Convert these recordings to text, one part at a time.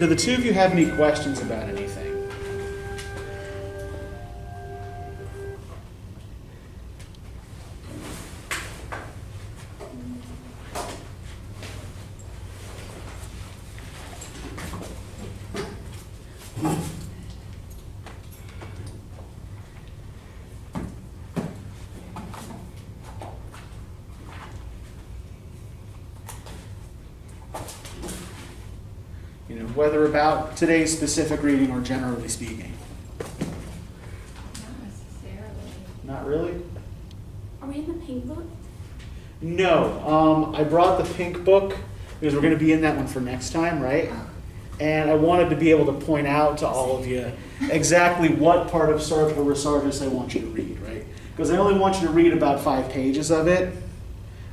Do the two of you have any questions about anything? Whether about today's specific reading or generally speaking? Not necessarily. Not really? Are we in the pink book? No. I brought the pink book because we're going to be in that one for next time, right? And I wanted to be able to point out to all of you exactly what part of Sartor Resartus I want you to read, right? Because I only want you to read about 5 pages of it.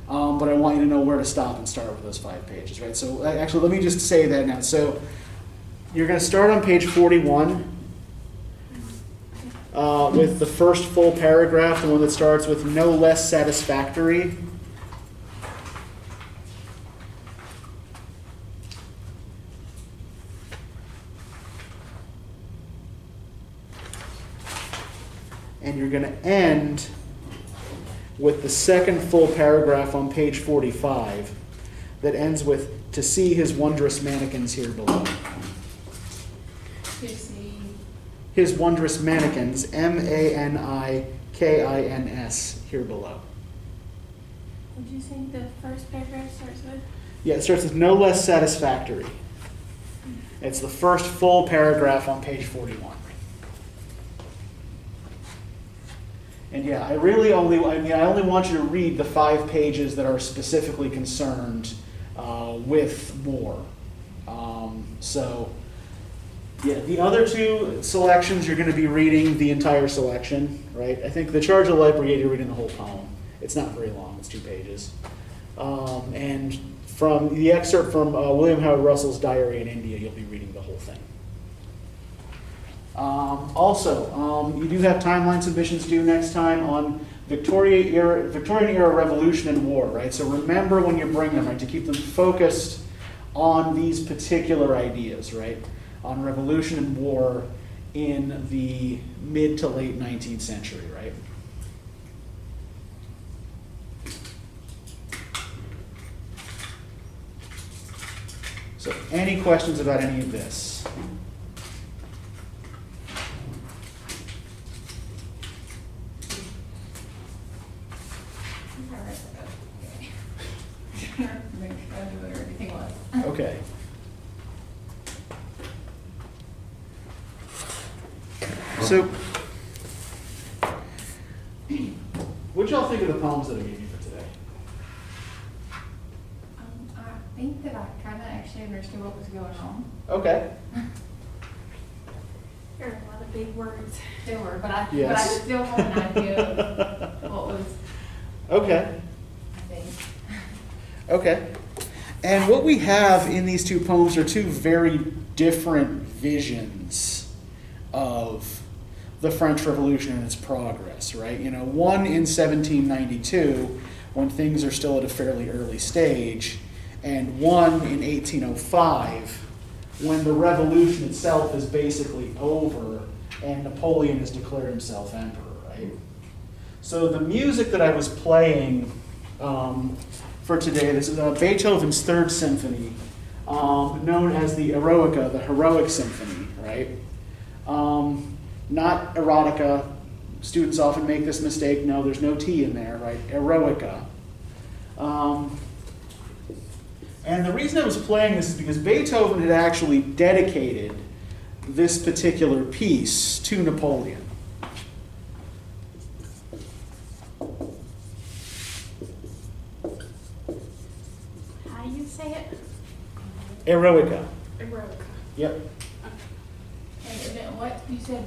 But I want you to know where to stop and start with those 5 pages, right? So actually, let me just say that now. So you're going to start on page 41 with the first full paragraph, the one that starts with "no less satisfactory." And you're going to end with the second full paragraph on page 45 that ends with "to see his wondrous mannequins here below." To see. His wondrous mannequins, manikins, here below. What did you say the first paragraph starts with? Yeah, it starts with "no less satisfactory." It's the first full paragraph on page 41. And yeah, I only want you to read the 5 pages that are specifically concerned with more. So yeah, the other 2 selections, you're going to be reading the entire selection, right? I think the Charge of the Light Brigade, you're reading the whole poem. It's not very long, it's 2 pages. And from the excerpt from William Howard Russell's Diary in India, you'll be reading the whole thing. You do have timeline submissions due next time on Victorian era revolution and war, right? So remember when you bring them, right, to keep them focused on these particular ideas, right? On revolution and war in the mid to late 19th century, right? So any questions about any of this? Okay. So, what y'all think of the poems that I gave you for today? I think that I kind of actually understood what was going on. Okay. There are a lot of big words. There were, but I Yes. still have an idea of what was, Okay. I think. Okay. And what we have in these 2 poems are 2 very different visions of the French Revolution and its progress, right? One in 1792, when things are still at a fairly early stage, and one in 1805, when the revolution itself is basically over and Napoleon has declared himself emperor, right? So the music that I was playing for today, this is Beethoven's 3rd Symphony, known as the Eroica, the Heroic Symphony, right? Not erotica. Students often make this mistake. No, there's no T in there, right? Eroica. And the reason I was playing this is because Beethoven had actually dedicated this particular piece to Napoleon. How do you say it? Eroica. Eroica. Yep. And then what you said,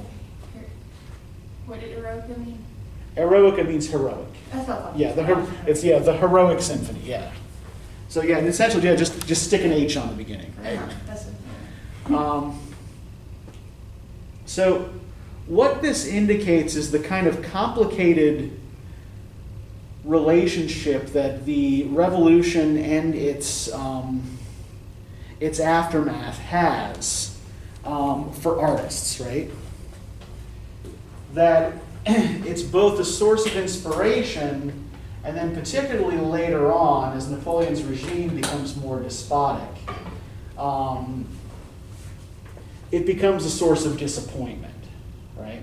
what did Eroica mean? Eroica means heroic. That's what I thought. Yeah, the heroic symphony. Yeah. So yeah, essentially, yeah, just stick an H on the beginning, right? That's it. So what this indicates is the kind of complicated relationship that the revolution and its its aftermath has for artists, right? That it's both a source of inspiration, and then particularly later on, as Napoleon's regime becomes more despotic, it becomes a source of disappointment, right?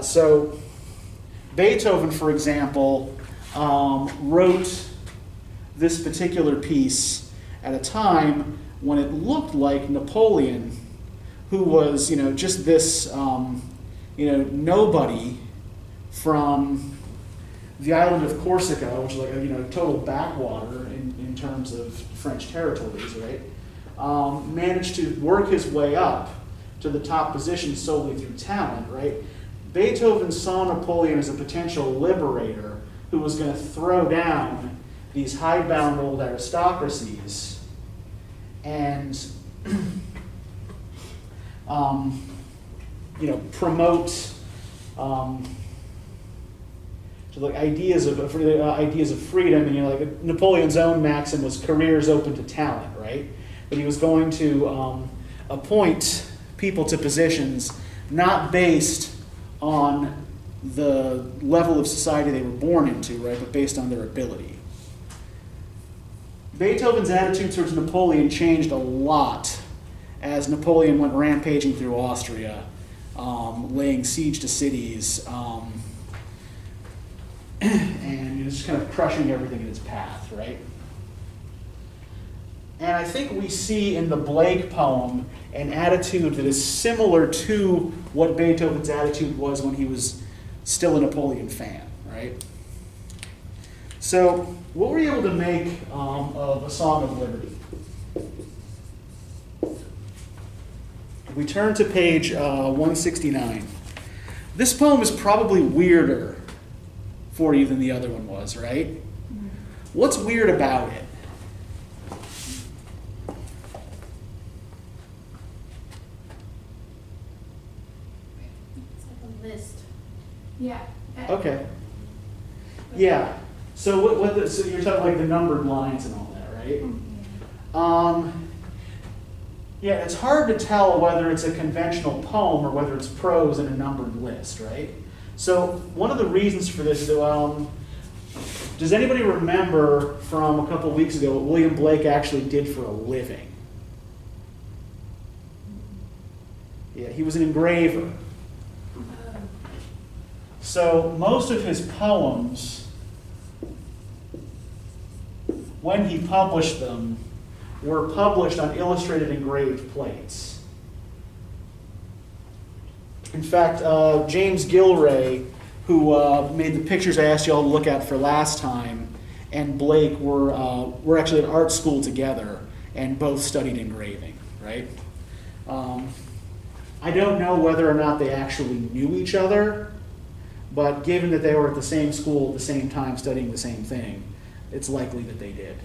So Beethoven, for example, wrote this particular piece at a time when it looked like Napoleon, who was, just this, nobody from the island of Corsica, which is like a total backwater in terms of French territories, right? Managed to work his way up to the top position solely through talent, right? Beethoven saw Napoleon as a potential liberator who was going to throw down these hidebound old aristocracies and promote ideas of freedom. And like Napoleon's own maxim was careers open to talent, right? But he was going to appoint people to positions not based on the level of society they were born into, right, but based on their ability. Beethoven's attitude towards Napoleon changed a lot as Napoleon went rampaging through Austria, laying siege to cities, and just kind of crushing everything in its path, right? And I think we see in the Blake poem an attitude that is similar to what Beethoven's attitude was when he was still a Napoleon fan, right? So, what were you able to make of A Song of Liberty? We turn to page 169. This poem is probably weirder for you than the other one was, right? Mm-hmm. What's weird about it? It's like a list. Yeah. Okay. Yeah. So so you're talking like the numbered lines and all that, right? Mm-hmm. Yeah, it's hard to tell whether it's a conventional poem or whether it's prose in a numbered list, right? So one of the reasons for this, does anybody remember from a couple weeks ago what William Blake actually did for a living? Yeah, he was an engraver. So most of his poems, when he published them, were published on illustrated engraved plates. In fact, James Gilray, who made the pictures I asked you all to look at for last time, and Blake were actually at art school together and both studied engraving, right? I don't know whether or not they actually knew each other, but given that they were at the same school at the same time studying the same thing, it's likely that they did.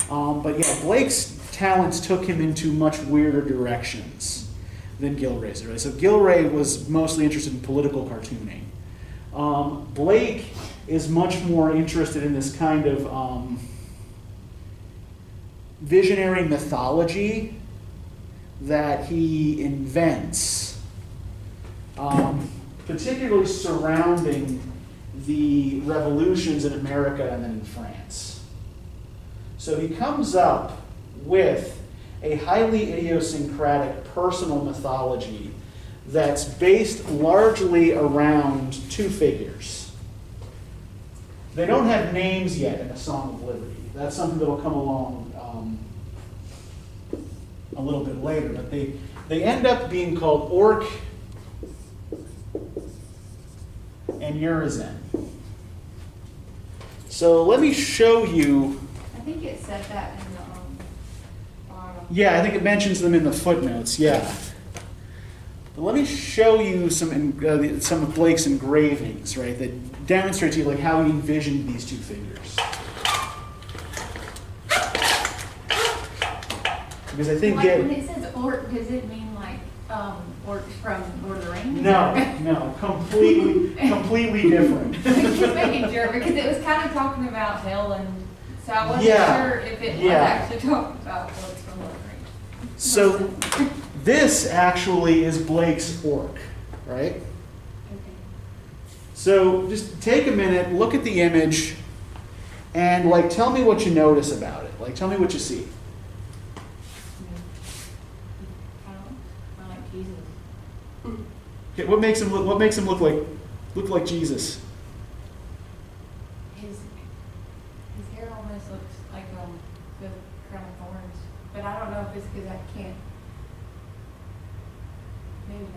But yeah, Blake's talents took him into much weirder directions than Gilray's. Right? So Gilray was mostly interested in political cartooning. Blake is much more interested in this kind of visionary mythology that he invents, particularly surrounding the revolutions in America and then in France. So he comes up with a highly idiosyncratic personal mythology that's based largely around two figures. They don't have names yet in A Song of Liberty. That's something that will come along a little bit later, but they end up being called Orc and Urizen. So let me show you. I think it said that in the bottom. Yeah, I think it mentions them in the footnotes, yeah. But let me show you some of Blake's engravings, right, that demonstrate to you like how he envisioned these two figures. Because I think when it says orc, does it mean like orcs from Lord of the Rings? No, completely different. Just making sure, because it was kind of talking about hell and So I wasn't Yeah, sure if it was yeah. actually talking about what's from what range. So this actually is Blake's orc, right? Okay. So just take a minute, look at the image, and like tell me what you notice about it. Like tell me what you see. I like Jesus. Okay, what makes him look like Jesus? His hair almost looks like the crown of thorns, but I don't know if it's because I can't. Maybe not.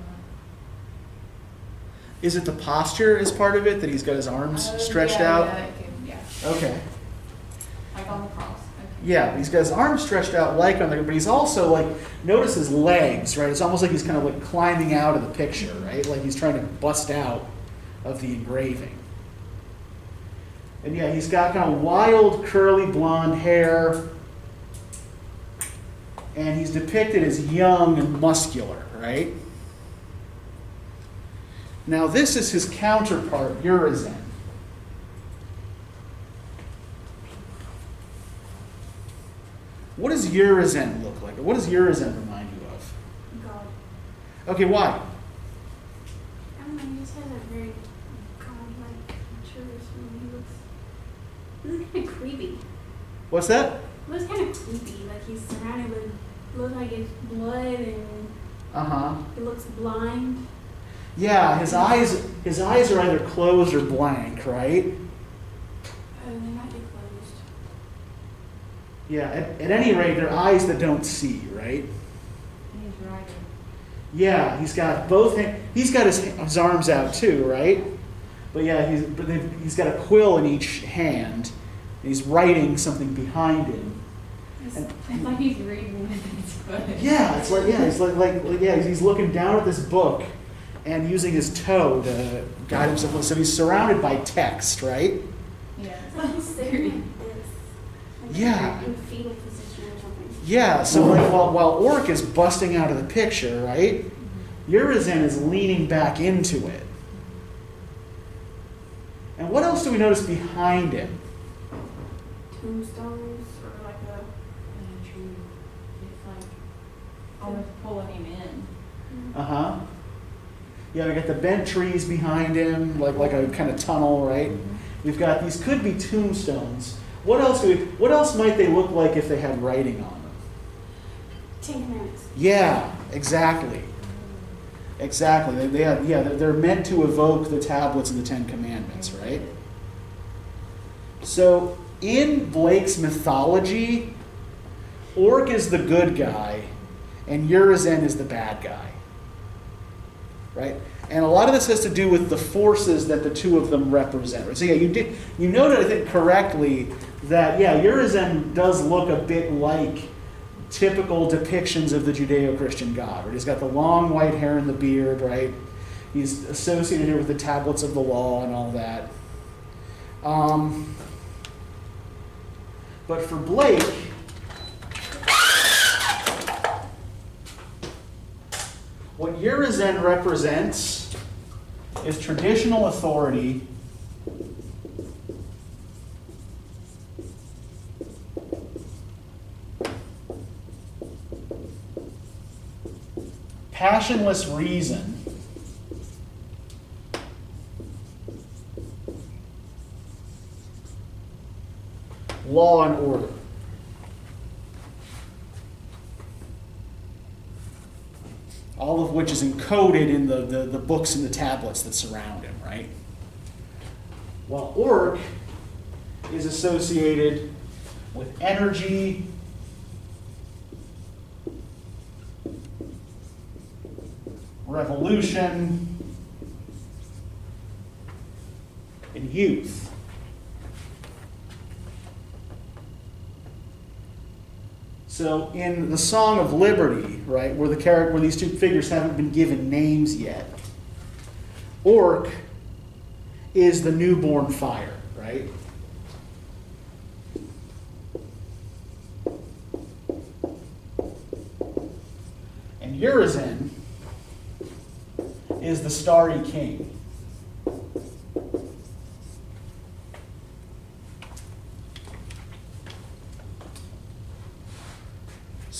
Is it the posture as part of it, that he's got his arms stretched yeah, out? Yeah, it could, yeah. Okay. Like on the cross. Okay. Yeah, he's got his arms stretched out like on the, but he's also like, notice his legs, right? It's almost like he's kind of like climbing out of the picture, right? Like he's trying to bust out of the engraving. And yeah, he's got kind of wild curly blonde hair. And he's depicted as young and muscular, right? Now this is his counterpart, Urizen. What does Urizen look like? Or what does Urizen remind you of? God. Okay, why? I don't know, he just has a very godlike features and he looks kind of creepy. What's that? He looks kind of creepy, like he's surrounded with, looks like it's blood and Uh-huh. he looks blind. Yeah, his eyes are either closed or blank, right? Oh, they might be closed. Yeah, at any rate, they're eyes that don't see, right? And he's writing. Yeah, he's got both he's got his arms out too, right? But yeah, he's got a quill in each hand, and he's writing something behind him. It's like he's reading with his foot. Yeah, it's like he's looking down at this book and using his toe to guide himself. So he's surrounded by text, right? Yeah. It's like he's sitting like this. Like Yeah. in fetal position or something. Yeah, so like while Orc is busting out of the picture, right? Urizen is leaning back into it. And what else do we notice behind him? Tombstones or like a True. It's like almost pulling him in. Uh-huh. Yeah, we got the bent trees behind him, like a kind of tunnel, right? We've got these could be tombstones. What else might they look like if they had writing on them? 10 Commandments. Yeah, exactly. Exactly. They're meant to evoke the tablets of the Ten Commandments, right? So in Blake's mythology, Orc is the good guy and Urizen is the bad guy. Right? And a lot of this has to do with the forces that the two of them represent. Right? So yeah, you noted, I think, correctly that Urizen does look a bit like typical depictions of the Judeo-Christian God. Right? He's got the long white hair and the beard, right? He's associated here with the tablets of the law and all that. But for Blake, what Urizen represents is traditional authority passionless reason law and order. All of which is encoded in the books and the tablets that surround him, right? While Orc is associated with energy, revolution, and youth. So in the Song of Liberty, right, where these two figures haven't been given names yet, Orc is the newborn fire, right? And Urizen is the starry king.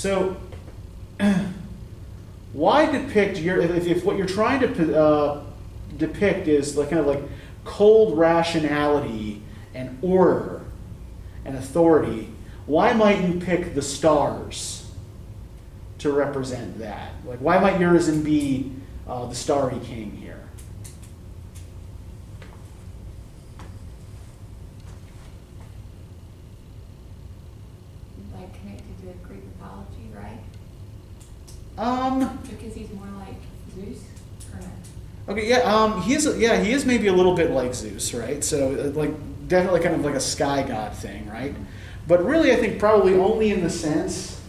So, why depict if what you're trying to depict is like kind of like cold rationality and order and authority, why might you pick the stars to represent that? Like, why might Urizen be the starry king here? Like connected to Greek mythology, right? Because he's more like Zeus, or no? Okay, he is maybe a little bit like Zeus, right? So like definitely kind of like a sky god thing, right? But really, I think probably only in the sense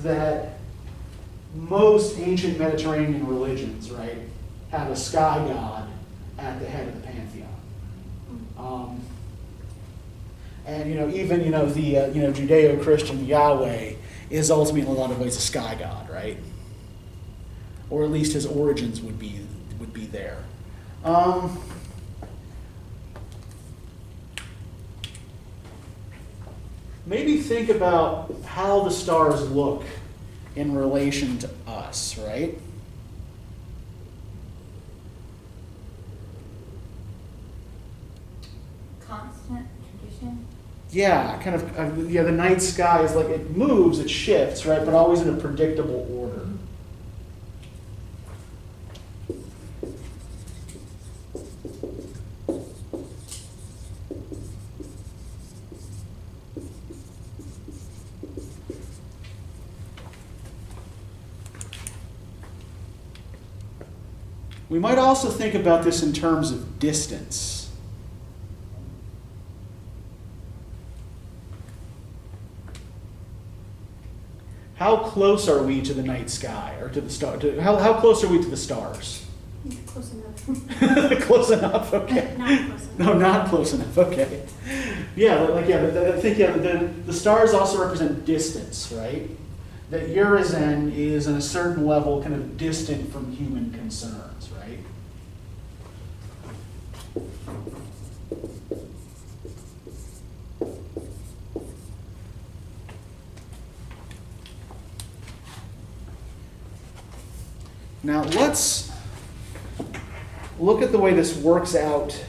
that most ancient Mediterranean religions, right, have a sky god at the head of the pantheon. And even the Judeo-Christian Yahweh is ultimately in a lot of ways a sky god, right? Or at least his origins would be there. Maybe think about how the stars look in relation to us, right? Constant tradition. Yeah, kind of. The night sky is like it moves, it shifts, right? But always in a predictable order. We might also think about this in terms of distance. How close are we to the night sky, or to the star? How close are we to the stars? Close enough. Close enough. Okay. Not close enough. No, not close enough. Okay. I think the stars also represent distance, right? That Urizen is on a certain level kind of distant from human concerns, right? Now let's look at the way this works out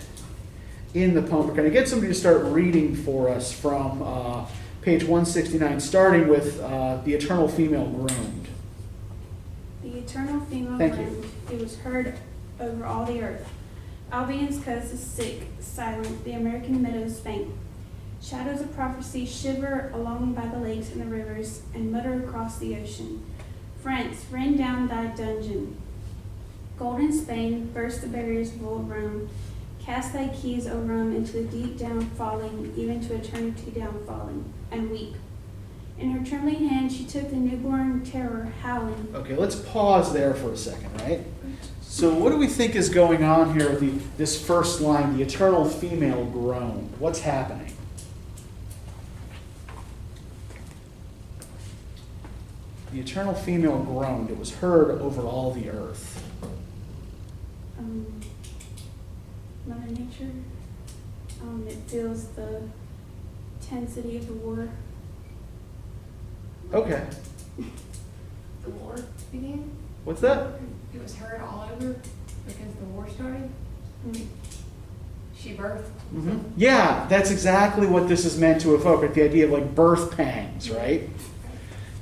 in the poem. We're going to get somebody to start reading for us from page 169, starting with the eternal female groaned. The eternal female Thank you. groaned. It was heard over all the earth. Albion's coast is sick, silent. The American meadows faint. Shadows of prophecy shiver along by the lakes and the rivers and mutter across the ocean. France, rend down thy dungeon. Golden Spain, burst the barriers of old Rome. Cast thy keys, O Rome, into the deep down falling, even to eternity down falling, and weep. In her trembling hand she took the newborn terror, howling. Okay, let's pause there for a second, right? So what do we think is going on here with this first line, the eternal female groaned? What's happening? The eternal female groaned. It was heard over all the earth. Mother Nature. It feels the intensity of the war. Okay. The war began. What's that? It was heard all over because the war started. She birthed. Mm-hmm. Yeah, that's exactly what this is meant to evoke, like the idea of like birth pangs, right?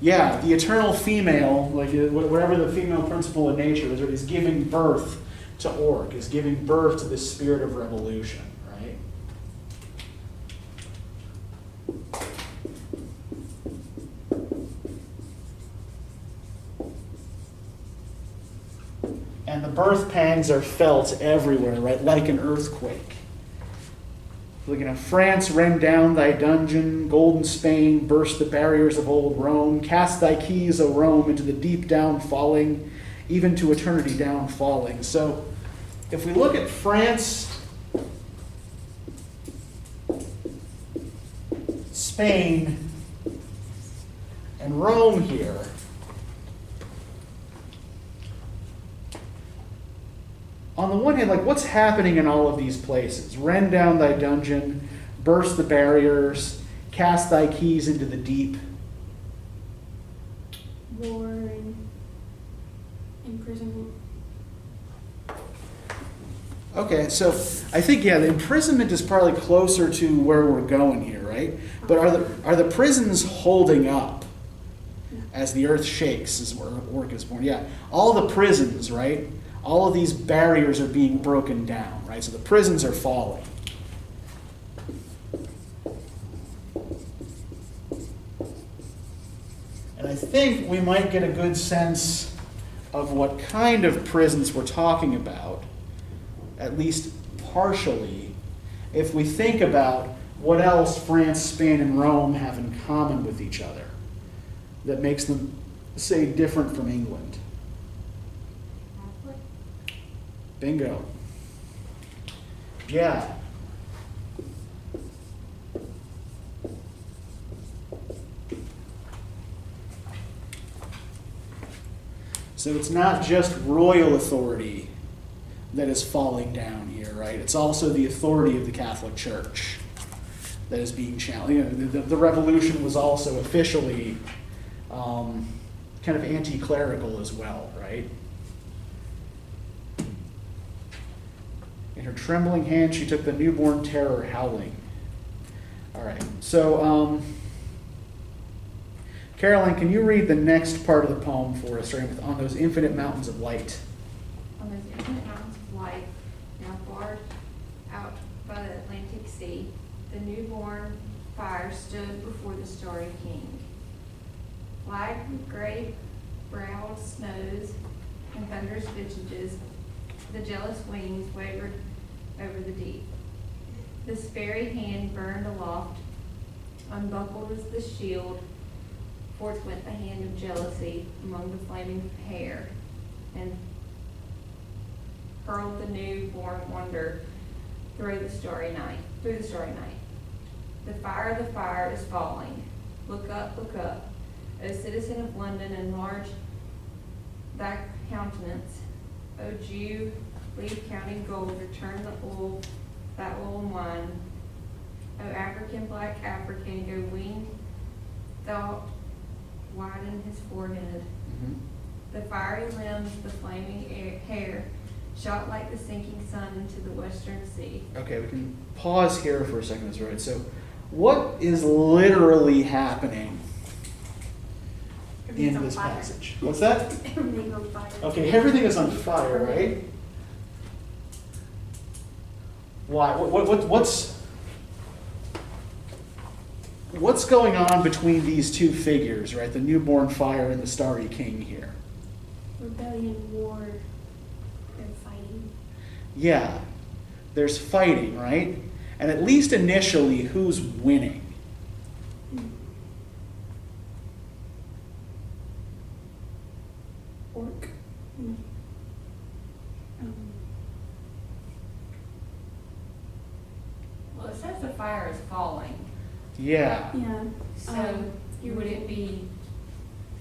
Yeah, the eternal female, like whatever the female principle in nature is giving birth to Orc, is giving birth to this spirit of revolution, right? And the birth pangs are felt everywhere, right? Like an earthquake. Looking at France, rend down thy dungeon, golden Spain, burst the barriers of old Rome, cast thy keys, O Rome, into the deep down falling, even to eternity down falling. So if we look at France, Spain, and Rome here, on the one hand, like what's happening in all of these places? Rend down thy dungeon, burst the barriers, cast thy keys into the deep. war and imprisonment. Okay, so I think, yeah, the imprisonment is probably closer to where we're going here, right? But are the prisons holding up as the earth shakes as work is born? Yeah, all the prisons, right? All of these barriers are being broken down, right? So the prisons are falling. And I think we might get a good sense of what kind of prisons we're talking about, at least partially, if we think about what else France, Spain, and Rome have in common with each other that makes them, say, different from England. Bingo. Yeah. So it's not just royal authority that is falling down here, right? It's also the authority of the Catholic Church that is being challenged. You know, the revolution was also officially kind of anti-clerical as well, right? In her trembling hand, she took the newborn terror howling. All right, so Caroline, can you read the next part of the poem for us, starting with On Those Infinite Mountains of Light? On those infinite mountains of light, now far out by the Atlantic Sea, the newborn fire stood before the starry king. Flagged with gray-browed snows and thunderous visages, the jealous wings wavered over the deep. The sparry hand burned aloft, unbuckled as the shield. Forth went the hand of jealousy among the flaming hair, and hurled the newborn wonder through the starry night. The fire is falling. Look up, O citizen of London, and large thy countenance. O Jew, leave counting gold, return that oil and wine. O African, black African, go wean, thou widen his forehead. Mm-hmm. The fiery limbs, the flaming hair, shot like the sinking sun into the western sea. Okay, we can pause here for a second, that's right. So what is literally happening in this passage? What's that? Everything on fire. Okay, everything is on fire, right? Why? What's going on between these two figures, right? The newborn fire and the starry king here. Rebellion, war, they're fighting. Yeah, there's fighting, right? And at least initially, who's winning? Orc. Mm. Well, it says the fire is falling, Yeah. Yeah. so would it be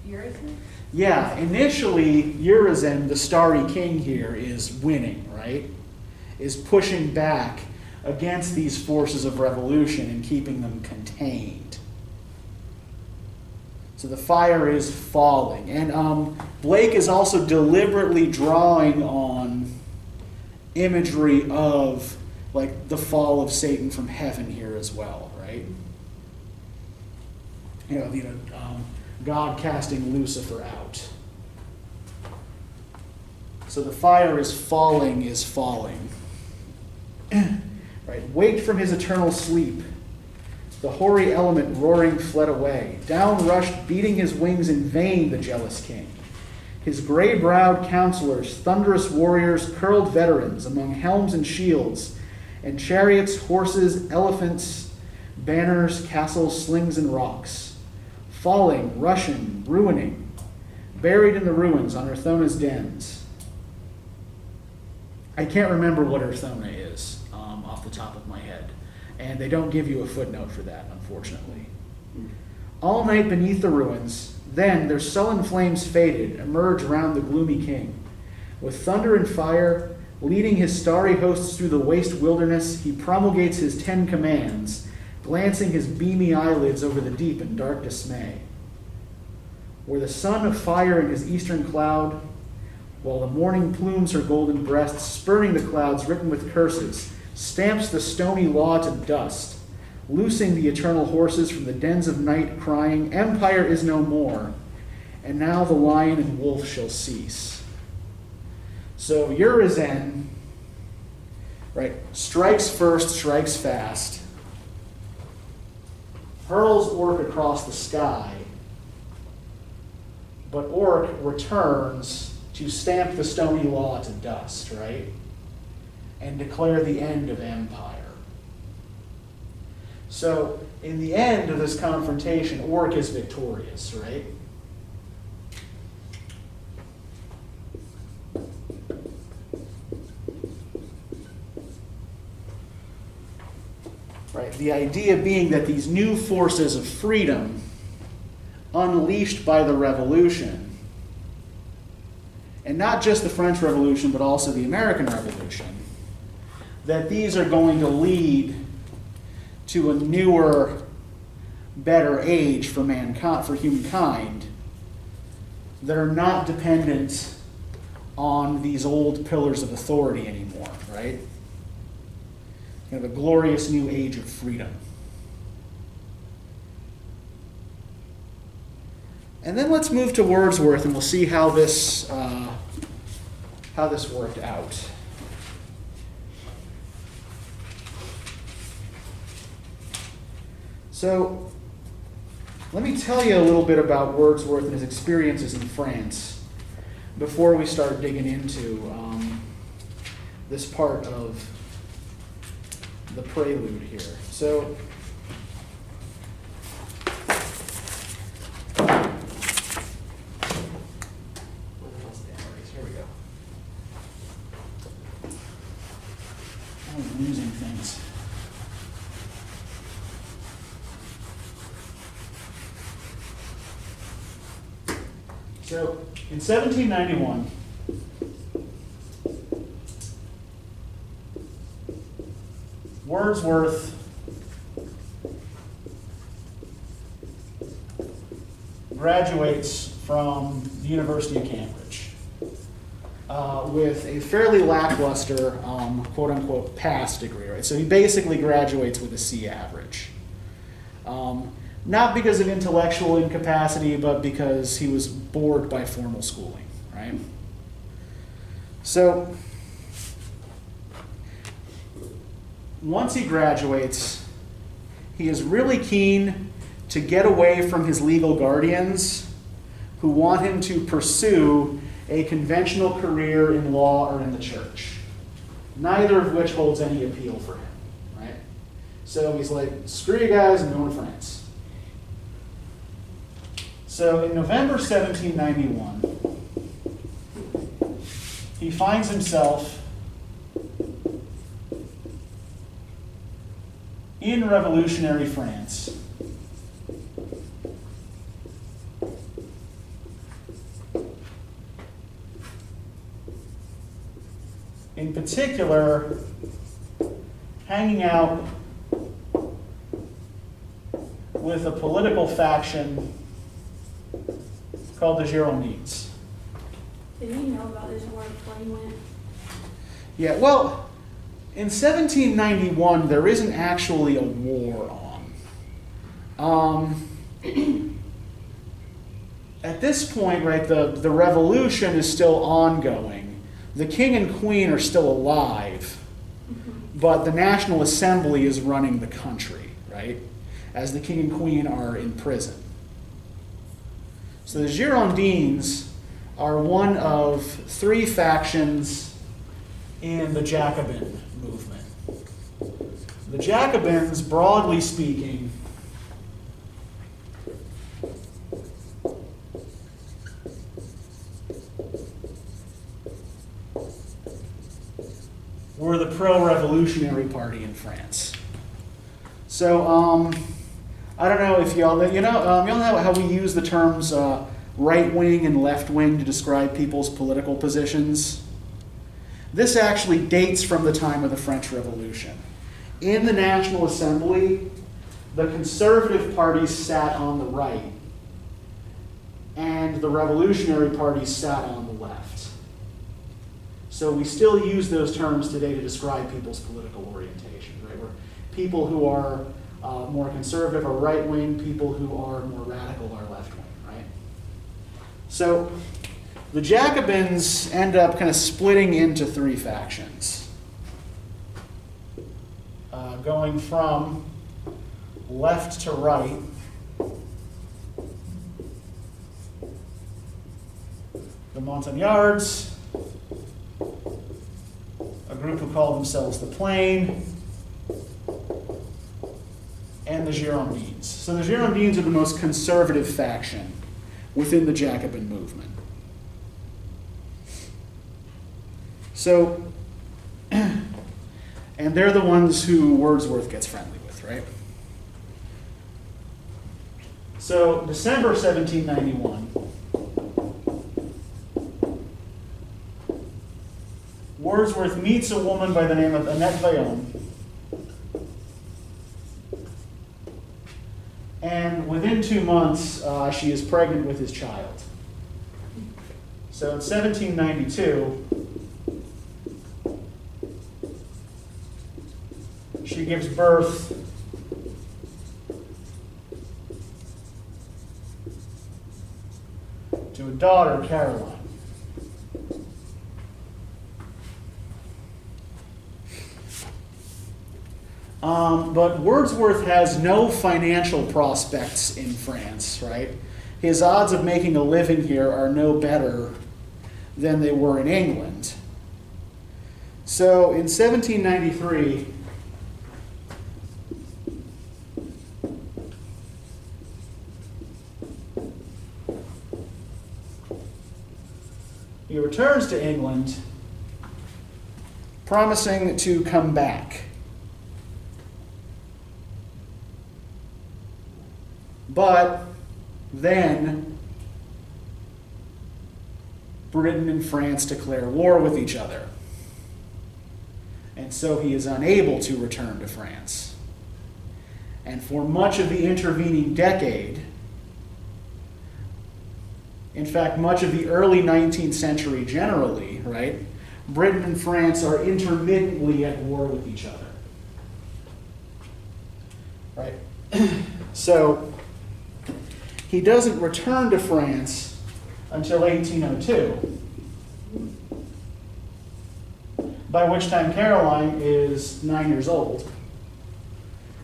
Urizen? Yeah, initially, Urizen, the starry king here, is winning, right? Is pushing back against these forces of revolution and keeping them contained. So the fire is falling. And Blake is also deliberately drawing on imagery of like the fall of Satan from heaven here as well, right? God casting Lucifer out. So the fire is falling, right? Waked from his eternal sleep, the hoary element roaring fled away. Down rushed, beating his wings in vain, the jealous king. His gray-browed counselors, thunderous warriors, curled veterans among helms and shields, and chariots, horses, elephants, banners, castles, slings, and rocks. Falling, rushing, ruining, buried in the ruins on Urthona's dens. I can't remember what Urthona is off the top of my head, and they don't give you a footnote for that, unfortunately. All night beneath the ruins, then their sullen flames faded, emerge round the gloomy king. With thunder and fire, leading his starry hosts through the waste wilderness, he promulgates his 10 commands, glancing his beamy eyelids over the deep in dark dismay. where the sun of fire in his eastern cloud, while the morning plumes her golden breast, spurning the clouds written with curses, stamps the stony law to dust, loosing the eternal horses from the dens of night, crying, Empire is no more, and now the lion and wolf shall cease. So Urizen, right, strikes first, strikes fast, hurls Orc across the sky, but Orc returns to stamp the stony law to dust, right? And declare the end of empire. So, in the end of this confrontation, Orc is victorious, right? Right, the idea being that these new forces of freedom, unleashed by the revolution, and not just the French Revolution, but also the American Revolution, that these are going to lead to a newer, better age for mankind, for humankind, that are not dependent on these old pillars of authority anymore, right? Kind of a glorious new age of freedom. And then let's move to Wordsworth, and we'll see how this worked out. So, let me tell you a little bit about Wordsworth and his experiences in France before we start digging into this part of the prelude here. So, here we go. I'm losing things. So, in 1791, Wordsworth graduates from the University of Cambridge with a fairly lackluster, quote-unquote, pass degree, right? So he basically graduates with a C average. Not because of intellectual incapacity, but because he was bored by formal schooling, right? So, once he graduates, he is really keen to get away from his legal guardians who want him to pursue a conventional career in law or in the church, neither of which holds any appeal for him, right? So he's like, screw you guys, I'm going to France. So in November 1791, he finds himself in revolutionary France. In particular, hanging out with a political faction called the Girondins. Did he know about this war before he went? Yeah, well, in 1791, there isn't actually a war on. At this point, right, the revolution is still ongoing. The king and queen are still alive, but the National Assembly is running the country, right, as the king and queen are in prison. So the Girondins are one of three factions in the Jacobin movement. The Jacobins, broadly speaking, were the pro-revolutionary party in France. So, I don't know if y'all know how we use the terms right wing and left wing to describe people's political positions. This actually dates from the time of the French Revolution. In the National Assembly, the conservative parties sat on the right, and the Revolutionary Party sat on the left. So we still use those terms today to describe people's political orientation, right? Where people who are more conservative are right-wing, people who are more radical are left-wing, right? So the Jacobins end up kind of splitting into three factions, going from left to right. The Montagnards, a group who call themselves the Plain, and the Girondins. So the Girondins are the most conservative faction within the Jacobin movement. So, and they're the ones who Wordsworth gets friendly with, right? So, December 1791, Wordsworth meets a woman by the name of Annette Vaillant, and within 2 months, she is pregnant with his child. So in 1792, she gives birth to a daughter, Caroline. But Wordsworth has no financial prospects in France, right? His odds of making a living here are no better than they were in England. So in 1793, he returns to England, promising to come back. But then Britain and France declare war with each other. And so he is unable to return to France. And for much of the intervening decade, in fact, much of the early 19th century generally, right, Britain and France are intermittently at war with each other. Right? So he doesn't return to France until 1802, by which time Caroline is 9 years old.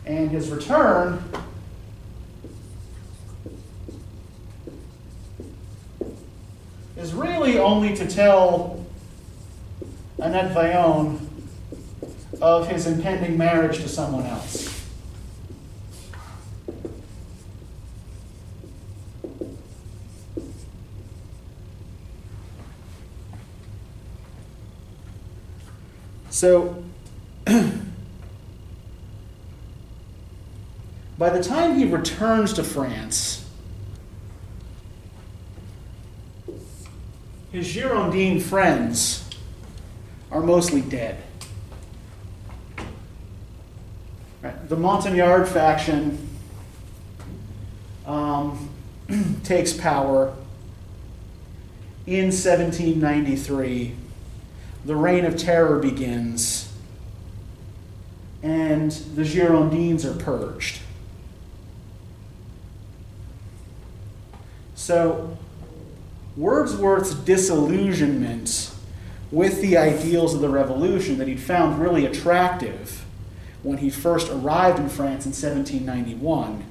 And his return is really only to tell Annette Vaillant of his impending marriage to someone else. So, by the time he returns to France, his Girondin friends are mostly dead. Right. The Montagnard faction takes power in 1793. The Reign of Terror begins, and the Girondins are purged. So, Wordsworth's disillusionment with the ideals of the Revolution that he'd found really attractive when he first arrived in France in 1791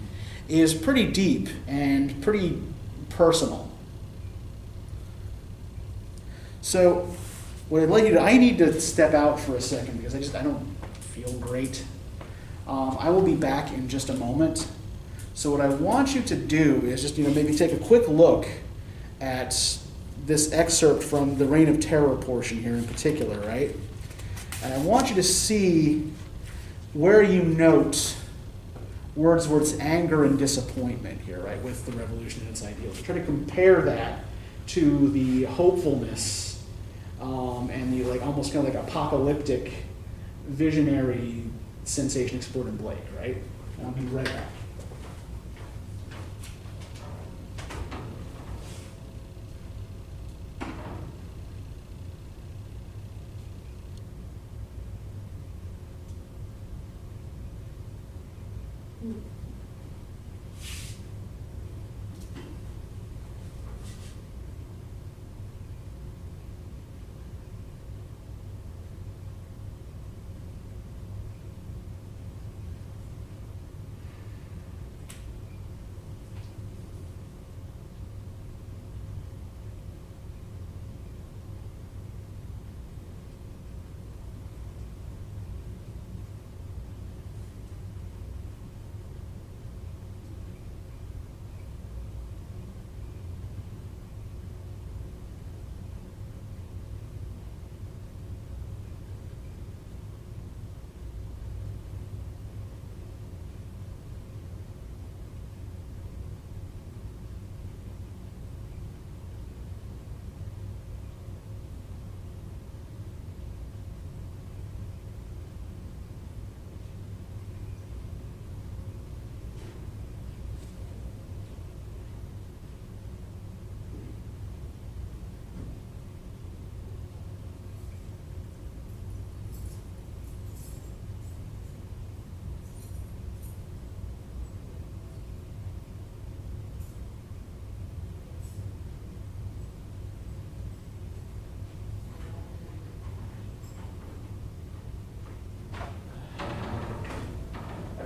is pretty deep and pretty personal. So, what I'd like you to, I need to step out for a second because I don't feel great. I will be back in just a moment. So what I want you to do is just maybe take a quick look at this excerpt from the Reign of Terror portion here in particular, right? And I want you to see where you note Wordsworth's anger and disappointment here, right, with the revolution and its ideals. Try to compare that to the hopefulness and the almost kind of apocalyptic, visionary sensation explored in Blake, right? And I'll be right back.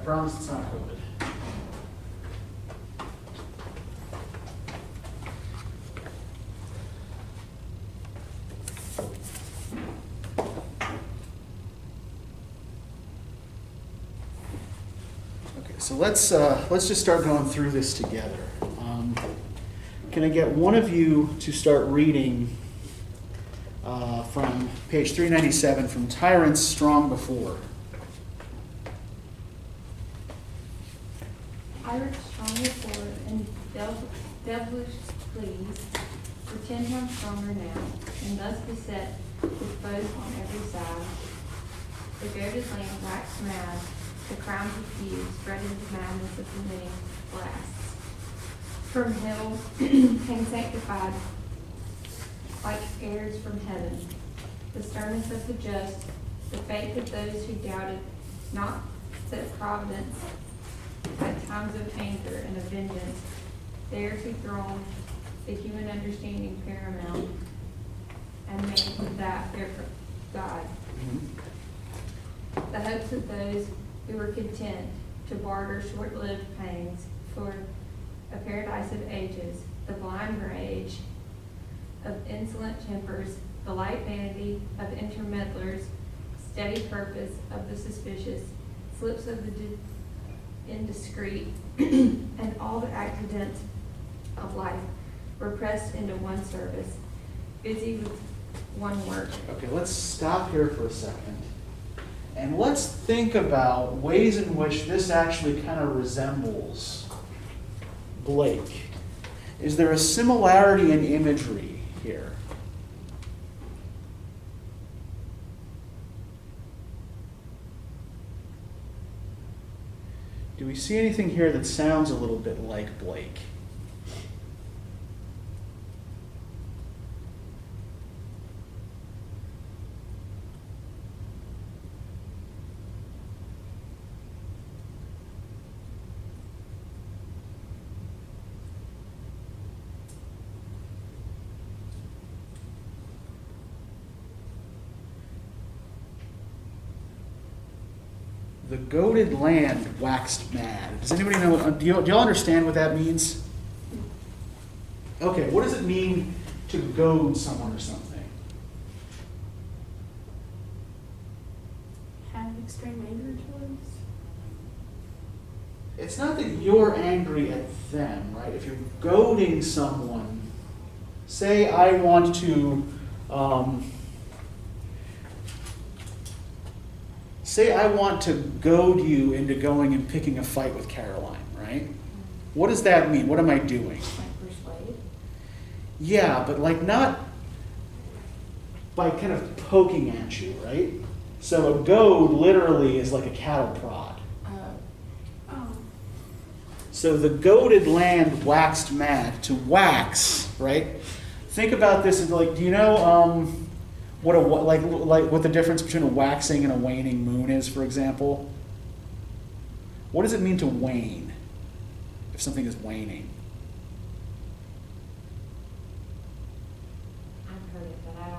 promise it's not COVID. Okay, so let's just start going through this together. Can I get one of you to start reading from page 397 from Tyrants Strong Before? Pirates strong before and devilish pleased, were 10 times stronger now, and thus beset with foes on every side. The goaded land waxed mad, the crowns of feud spread into madness of the winning blasts. From hell came sanctified, like airs from heaven, the sternness of the just, the faith of those who doubted not that providence at times of anger and of vengeance, there to throne the human understanding paramount, and made that their God. The hopes of those who were content to barter short-lived pangs for a paradise of ages, the blind rage of insolent tempers, the light vanity of intermeddlers, steady purpose of the suspicious, slips of the indiscreet, and all the accidents of life were pressed into one service, busy with one work. Okay, let's stop here for a second. And let's think about ways in which this actually kind of resembles Blake. Is there a similarity in imagery here? Do we see anything here that sounds a little bit like Blake? The goaded land waxed mad. Does anybody know? Do y'all understand what that means? Okay, what does it mean to goad someone or something? Have extreme anger towards. It's not that you're angry at them, right? If you're goading someone, say I want to, goad you into going and picking a fight with Caroline, right? What does that mean? What am I doing? Like persuade? Yeah, but like not by kind of poking at you, right? So a goad literally is like a cattle prod. Oh. So the goaded land waxed mad. To wax, right? Think about this as like, do you know what the difference between a waxing and a waning moon is, for example? What does it mean to wane if something is waning? I've heard it, but I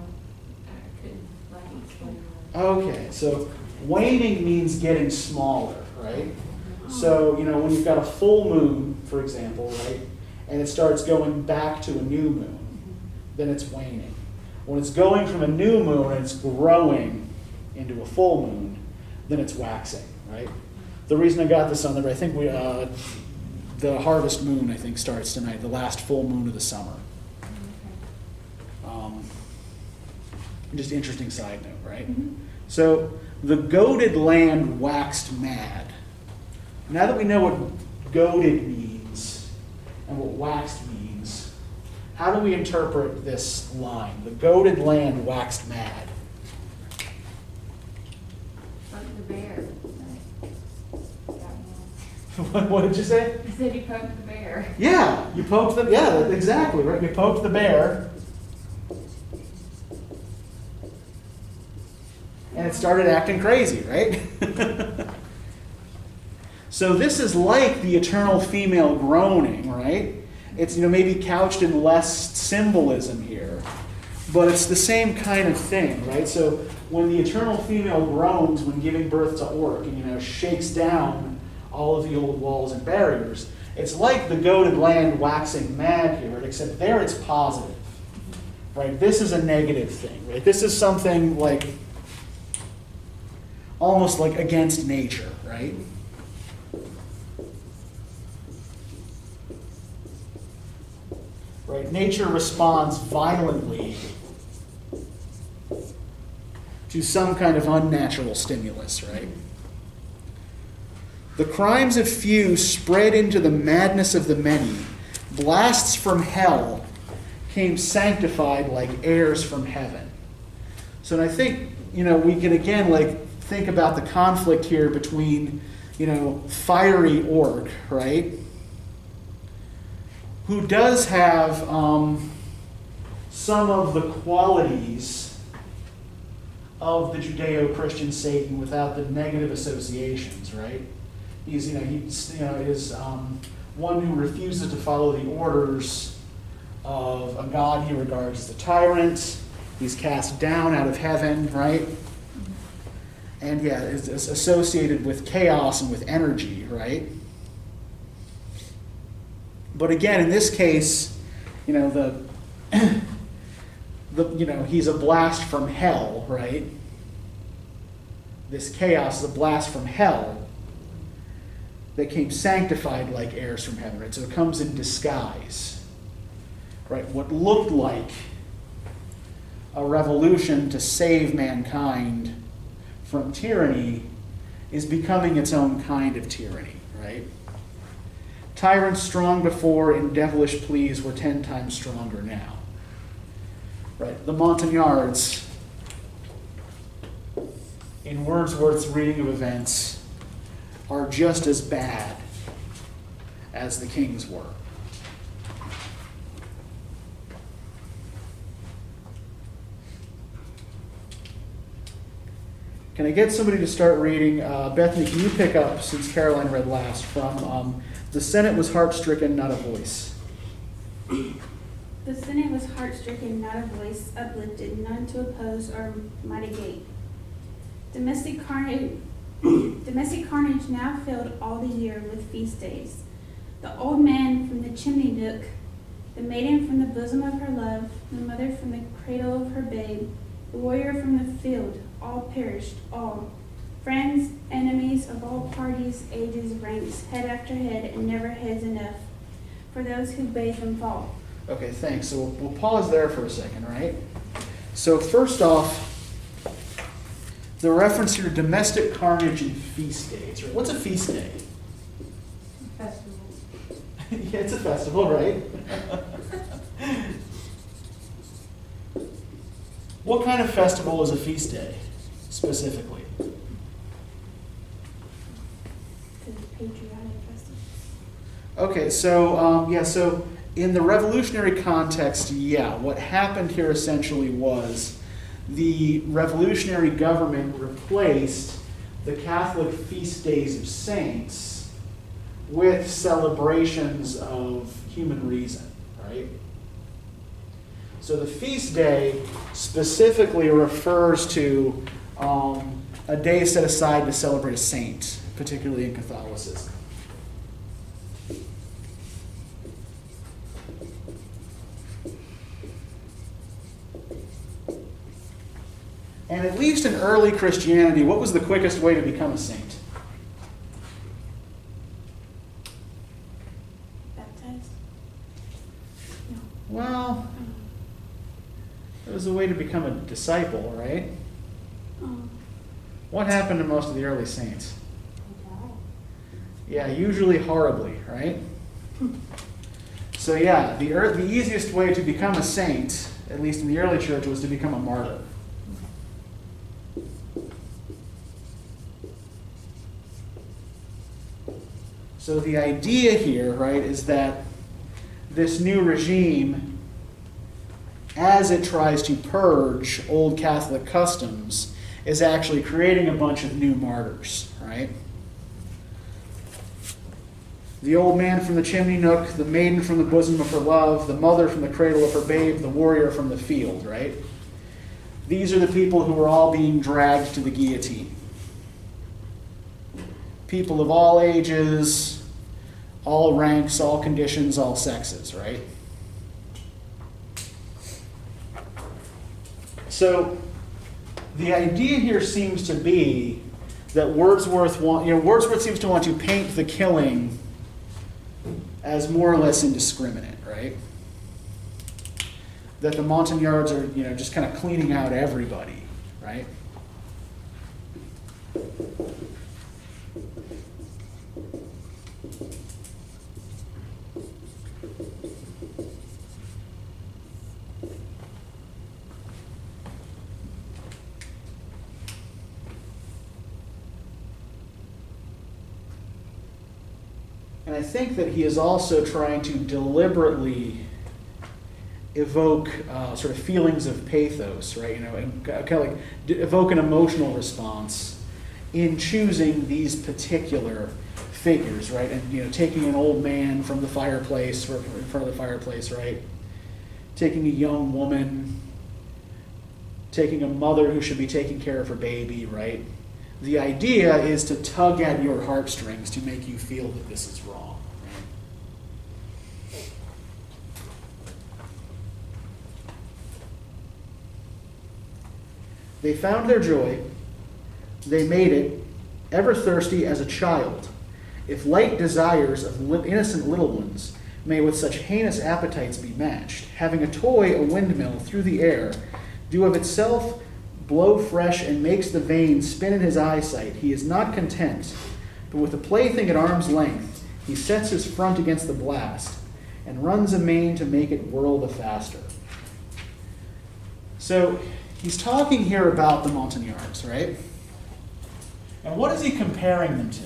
couldn't like explain it. Okay, so waning means getting smaller, right? So, when you've got a full moon, for example, right, and it starts going back to a new moon, then it's waning. When it's going from a new moon and it's growing into a full moon, then it's waxing, right? The reason I got this on there, I think the harvest moon, I think, starts tonight, the last full moon of the summer. Just interesting side note, right? Mm-hmm. So the goaded land waxed mad. Now that we know what goaded means and what waxed means, how do we interpret this line? The goaded land waxed mad. Like the bear. What did you say? I said you poked the bear. Yeah, you poked the, yeah, exactly, right? You poked the bear. And it started acting crazy, right? So this is like the eternal female groaning, right? It's maybe couched in less symbolism here, but it's the same kind of thing, right? So when the eternal female groans when giving birth to Orc and shakes down all of the old walls and barriers. It's like the goated land waxing mad here, except there it's positive, right? This is a negative thing, right? This is something like, almost like against nature, right? Right? Nature responds violently to some kind of unnatural stimulus, right? The crimes of few spread into the madness of the many. Blasts from hell came sanctified like airs from heaven. So I think, we can again think about the conflict here between, fiery orc, right? Who does have some of the qualities of the Judeo-Christian Satan without the negative associations, right? He's one who refuses to follow the orders of a god he regards as a tyrant. He's cast down out of heaven, right? And is associated with chaos and with energy, right? But again, in this case, he's a blast from hell, right? This chaos is a blast from hell that came sanctified like airs from heaven, right? So it comes in disguise, right? What looked like a revolution to save mankind from tyranny is becoming its own kind of tyranny, right? Tyrants strong before in devilish pleas were 10 times stronger now. Right? The Montagnards, in Wordsworth's reading of events, are just as bad as the kings were. Can I get somebody to start reading? Bethany, can you pick up, since Caroline read last, from The Senate was heart-stricken, not a voice. The Senate was heart-stricken, not a voice uplifted, none to oppose or mitigate. Domestic carnage now filled all the year with feast days. The old man from the chimney nook, the maiden from the bosom of her love, the mother from the cradle of her babe, the warrior from the field, all perished, all. Friends, enemies of all parties, ages, ranks, head after head, and never heads enough for those who bathe them fall. Okay, thanks. So we'll pause there for a second, right? So first off, the reference here, domestic carnage and feast days. Right? What's a feast day? Festival. Yeah, it's a festival, right? What kind of festival is a feast day, specifically? Patriotic festival. Okay, so in the revolutionary context, what happened here essentially was the revolutionary government replaced the Catholic feast days of saints with celebrations of human reason, right? So the feast day specifically refers to a day set aside to celebrate a saint, particularly in Catholicism. And at least in early Christianity, what was the quickest way to become a saint? Baptized? No. Well, it was a way to become a disciple, right? What happened to most of the early saints? Yeah, usually horribly, right? So the easiest way to become a saint, at least in the early church, was to become a martyr. So the idea here, right, is that this new regime, as it tries to purge old Catholic customs, is actually creating a bunch of new martyrs, right? The old man from the chimney nook, the maiden from the bosom of her love, the mother from the cradle of her babe, the warrior from the field, right? These are the people who are all being dragged to the guillotine. people of all ages, all ranks, all conditions, all sexes, right? So the idea here seems to be that Wordsworth seems to want to paint the killing as more or less indiscriminate, right? That the Montagnards are, just kind of cleaning out everybody, right? And I think that he is also trying to deliberately evoke sort of feelings of pathos, right? And kind of like evoke an emotional response in choosing these particular figures, right? And taking an old man from the fireplace, or in front of the fireplace, right? Taking a young woman, taking a mother who should be taking care of her baby, right? The idea is to tug at your heartstrings to make you feel that this is wrong. Right? They found their joy. They made it, ever thirsty as a child. If light desires of innocent little ones may with such heinous appetites be matched, having a toy, a windmill, through the air, do of itself blow fresh and makes the veins spin in his eyesight, he is not content, but with a plaything at arm's length, he sets his front against the blast, and runs amain to make it whirl the faster. So he's talking here about the Montagnards, right? And what is he comparing them to?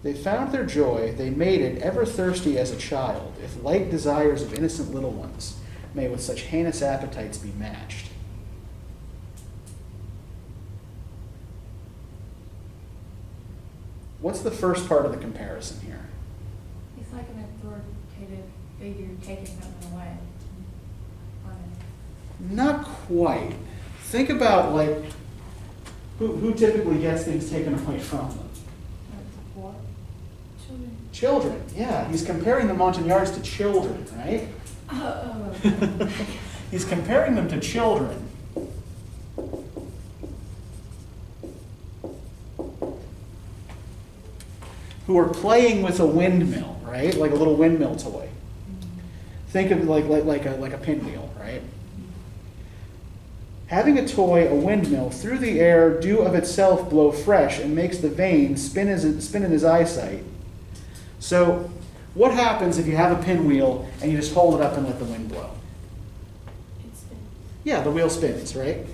They found their joy, they made it, ever thirsty as a child, if light desires of innocent little ones may with such heinous appetites be matched. What's the first part of the comparison here? He's like an authoritative figure taking something away. Not quite. Think about, who typically gets things taken away from them? What? Children, yeah. He's comparing the Montagnards to children, right? Oh. He's comparing them to children. Who are playing with a windmill, right? Like a little windmill toy. Think of like a pinwheel, right? Having a toy, a windmill, through the air, do of itself blow fresh, and makes the veins spin in his eyesight. So, what happens if you have a pinwheel and you just hold it up and let the wind blow? It spins. Yeah, the wheel spins, right?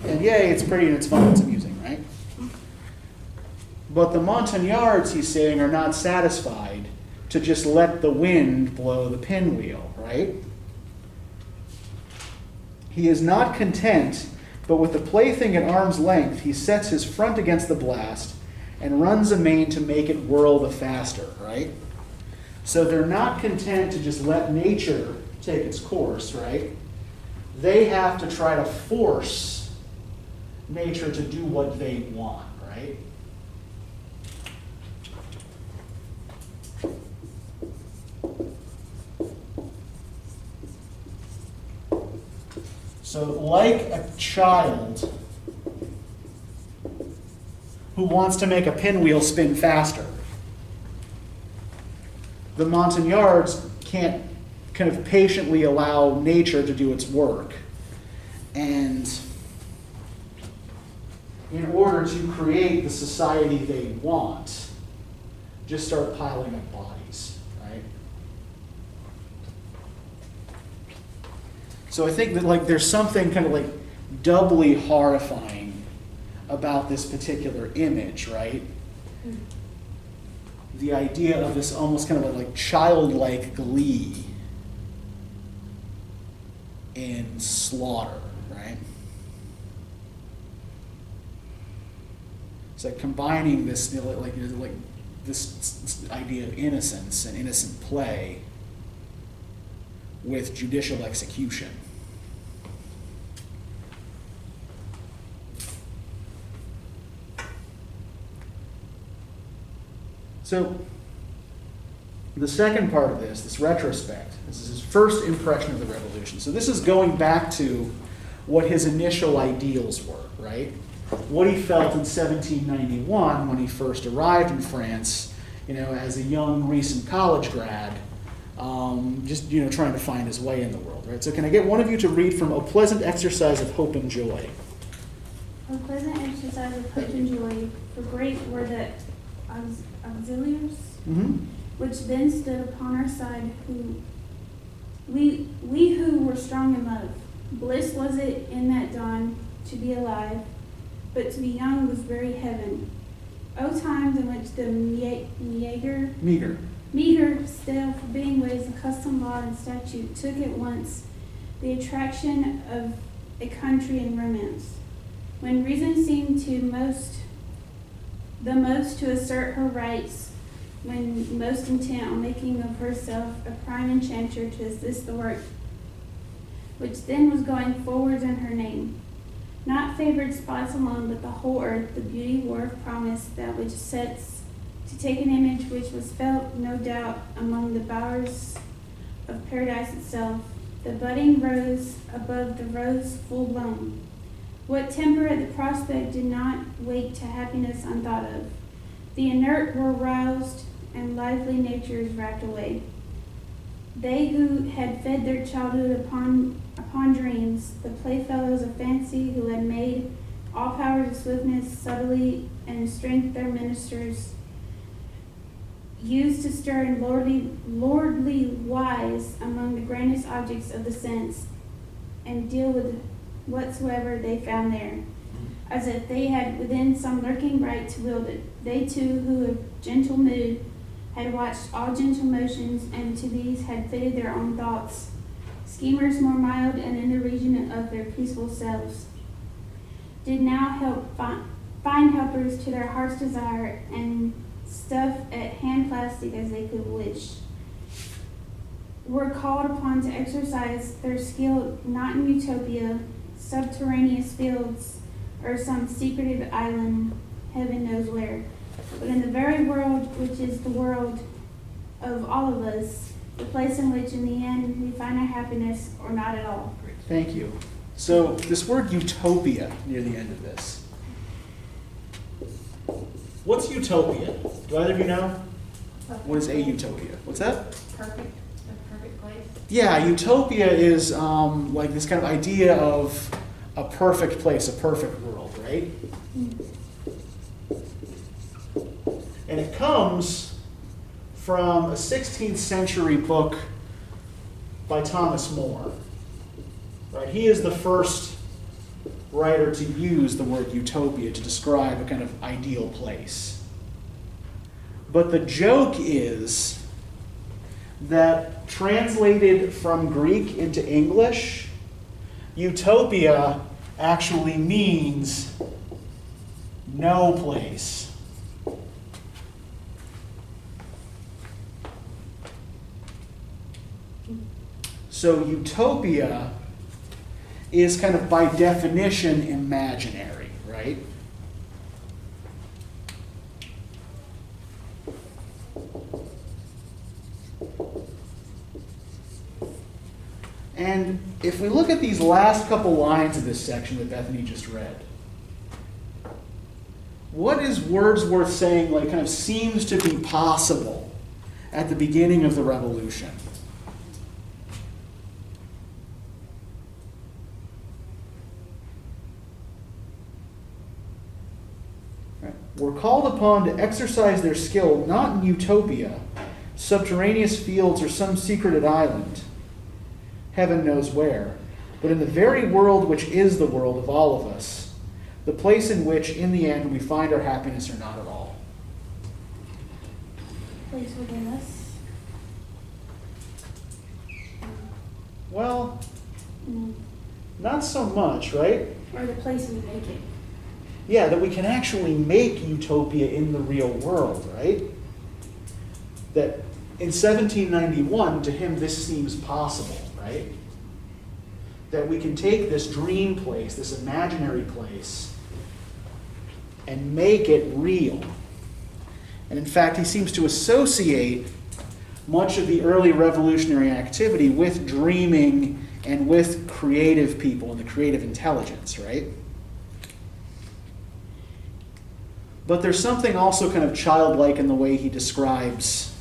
And yay, it's pretty and it's fun, it's amusing, right? But the Montagnards, he's saying, are not satisfied to just let the wind blow the pinwheel, right? He is not content, but with the plaything at arm's length, he sets his front against the blast and runs amain to make it whirl the faster, right? So they're not content to just let nature take its course, right? They have to try to force nature to do what they want, right? So like a child who wants to make a pinwheel spin faster, the Montagnards can't kind of patiently allow nature to do its work. And in order to create the society they want, just start piling up bodies, right? So I think that there's something kind of doubly horrifying about this particular image, right? Mm. The idea of this almost kind of childlike glee in slaughter, right? It's like combining this, like this idea of innocence and innocent play with judicial execution. So, the second part of this retrospect, this is his first impression of the revolution. So this is going back to what his initial ideals were, right? What he felt in 1791 when he first arrived in France, as a young recent college grad, just trying to find his way in the world, right? So can I get one of you to read from A Pleasant Exercise of Hope and Joy? A pleasant exercise of hope and joy, for great were the auxiliaries, which then stood upon our side, we who were strong in love. Bliss was it in that dawn to be alive, but to be young was very heaven. O times in which the meager, stale, forbidding ways of custom, law, and statute took at once the attraction of a country and romance. When reason seemed the most to assert her rights, when most intent on making of herself a prime enchanter to assist the work which then was going forwards in her name. Not favored spots alone, but the whole earth, the beauty wore of promise, that which sets to take an image which was felt, no doubt, among the bowers of paradise itself, the budding rose above the rose full blown. What temper at the prospect did not wake to happiness unthought of? The inert were roused, and lively natures rapt away. They who had fed their childhood upon dreams, the playfellows of fancy, who had made all powers of swiftness subtly and strength their ministers, used to stir in lordly wise among the grandest objects of the sense, and deal with whatsoever they found there, as if they had within some lurking right to wield it. They too, who of gentle mood had watched all gentle motions, and to these had fitted their own thoughts, schemers more mild and in the region of their peaceful selves, did now help find helpers to their heart's desire, and stuff at hand plastic as they could wish, were called upon to exercise their skill not in utopia, subterraneous fields, or some secretive island, heaven knows where, but in the very world which is the world of all of us, the place in which in the end we find our happiness, or not at all. Great. Thank you. So this word utopia near the end of this. What's utopia? Do either of you know? What is a utopia? What's that? Perfect. A perfect place. Yeah, utopia is like this kind of idea of a perfect place, a perfect world, right? And it comes from a 16th century book by Thomas More. Right? He is the first writer to use the word utopia to describe a kind of ideal place. But the joke is that translated from Greek into English, utopia actually means no place. So utopia is kind of by definition imaginary, right? And if we look at these last couple lines of this section that Bethany just read, what is Wordsworth saying, like, kind of seems to be possible at the beginning of the Revolution? Were called upon to exercise their skill not in utopia, subterraneous fields, or some secreted island, heaven knows where, but in the very world which is the world of all of us, the place in which, in the end, we find our happiness or not at all. Place within us. Well, Not so much, right? Or the place we make it. Yeah, that we can actually make utopia in the real world, right? That in 1791, to him, this seems possible, right? That we can take this dream place, this imaginary place, and make it real. And in fact, he seems to associate much of the early revolutionary activity with dreaming and with creative people and the creative intelligence, right? But there's something also kind of childlike in the way he describes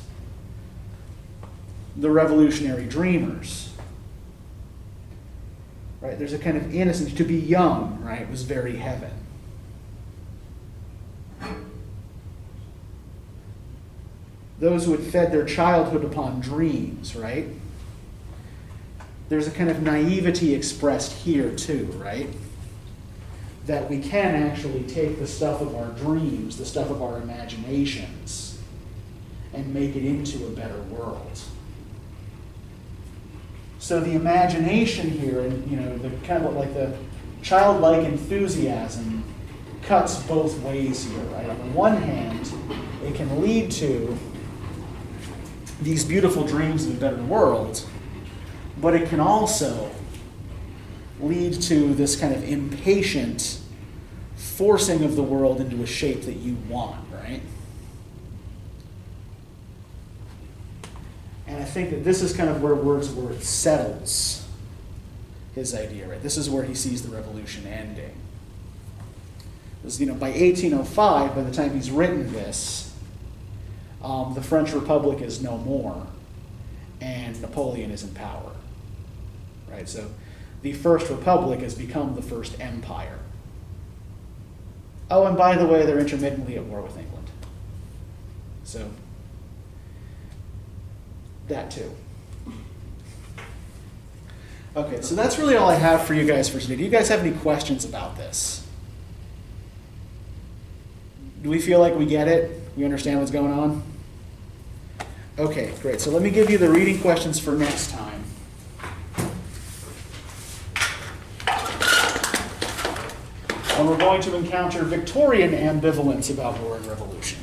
the revolutionary dreamers. Right? There's a kind of innocence. To be young, right, was very heaven. Those who had fed their childhood upon dreams, right? There's a kind of naivety expressed here too, right? That we can actually take the stuff of our dreams, the stuff of our imaginations, and make it into a better world. So the imagination here, and the kind of like the childlike enthusiasm cuts both ways here, right? On the one hand, it can lead to these beautiful dreams of a better world, but it can also lead to this kind of impatient forcing of the world into a shape that you want, right? And I think that this is kind of where Wordsworth settles his idea, right? This is where he sees the revolution ending. Because, by 1805, by the time he's written this, the French Republic is no more, and Napoleon is in power, right? So the First Republic has become the First Empire. Oh, and by the way, they're intermittently at war with England. So that too. Okay, so that's really all I have for you guys for today. Do you guys have any questions about this? Do we feel like we get it? We understand what's going on? Okay, great. So let me give you the reading questions for next time. And we're going to encounter Victorian ambivalence about war and revolution.